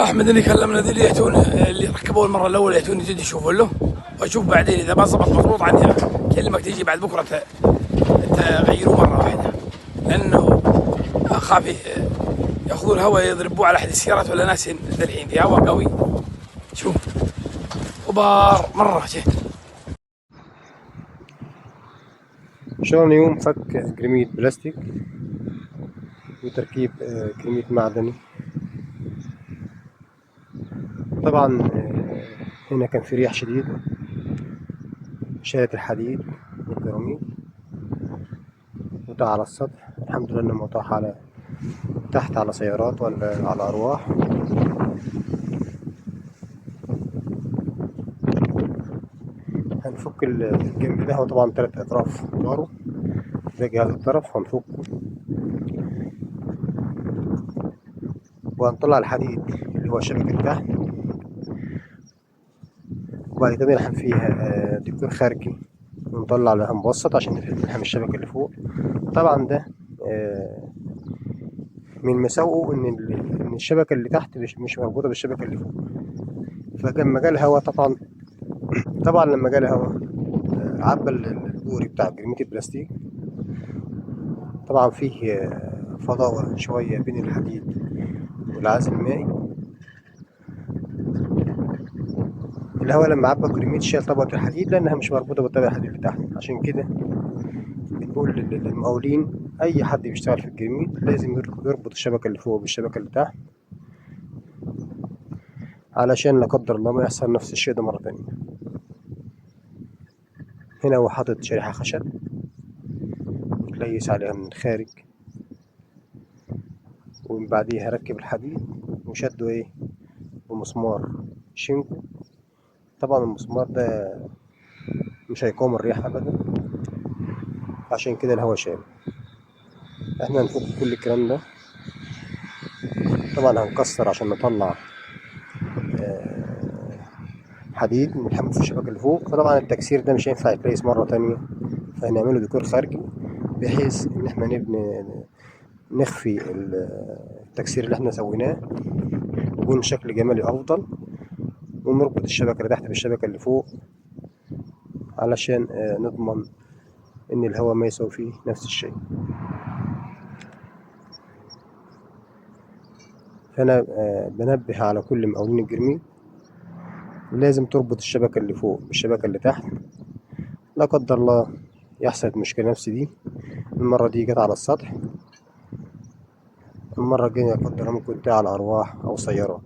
احمد اللي كلمنا ذي اللي يأتون، اللي ركبوا المره الاولى يأتون يجي يشوفوا له، واشوف بعدين اذا ما ضبط مضبوط عني اكلمك تيجي بعد بكره تغيروه مره واحده، لانه اخاف ياخذوا الهواء يضربوه على احد السيارات ولا ناس الحين في هواء قوي. شوف غبار مره جه. شلون يوم فك جرميد بلاستيك وتركيب جرميد معدني. طبعا هنا كان في رياح شديدة شالت الحديد والجراميد وطاح على السطح. الحمد لله انه ما طاح على تحت على سيارات ولا على أرواح. هنفك الجنب ده، هو طبعا 3 أطراف طاروا، ده جهاز الطرف هنفكه وهنطلع الحديد اللي هو الشبكة اللي تحت، وبعد كده نلحم فيها ديكور خارجي ونطلع لها مبسط عشان نلحم الشبكة اللي فوق. طبعا ده من مساوئه إن الشبكة اللي تحت مش مربوطة بالشبكة اللي فوق، فلما جه الهوا طبعا لما جه الهوا عبى البوري بتاع جرمية البلاستيك. طبعا فيه فضاوة شوية بين الحديد والعازل المائي. الهواء لما عبى الجرميد شال طبقة الحديد لأنها مش مربوطة بالطبقة الحديد اللي تحت. عشان كده بنقول للمقاولين أي حد بيشتغل في الجرميد لازم يربط الشبكة اللي فوق بالشبكة اللي تحت، علشان لا قدر الله ما يحصل نفس الشيء ده مرة تانية. هنا هو حاطط شريحة خشب متليس عليها من الخارج، ومن بعديها ركب الحديد وشده بمسمار شينكو. طبعا المسمار ده مش هيقاوم الريح أبدا، عشان كده الهوا شال. احنا هنفك كل الكلام ده، طبعا هنكسر عشان نطلع حديد نلحمه في الشبكة اللي فوق. فطبعا التكسير ده مش هينفع يتليس مرة تانية، فهنعمله ديكور خارجي بحيث ان احنا نخفي التكسير اللي احنا سويناه يكون شكل جمالي افضل، ونربط الشبكة اللي تحت بالشبكة اللي فوق علشان نضمن ان الهواء ما يسوي فيه نفس الشيء. فانا بنبه على كل مقاولين الجرميد لازم تربط الشبكة اللي فوق بالشبكة اللي تحت، لا قدر الله يحصل مشكلة نفس دي. المرة دي جت على السطح، المرة الجاية لا قدر الله ممكن تقع على أرواح أو سيارات.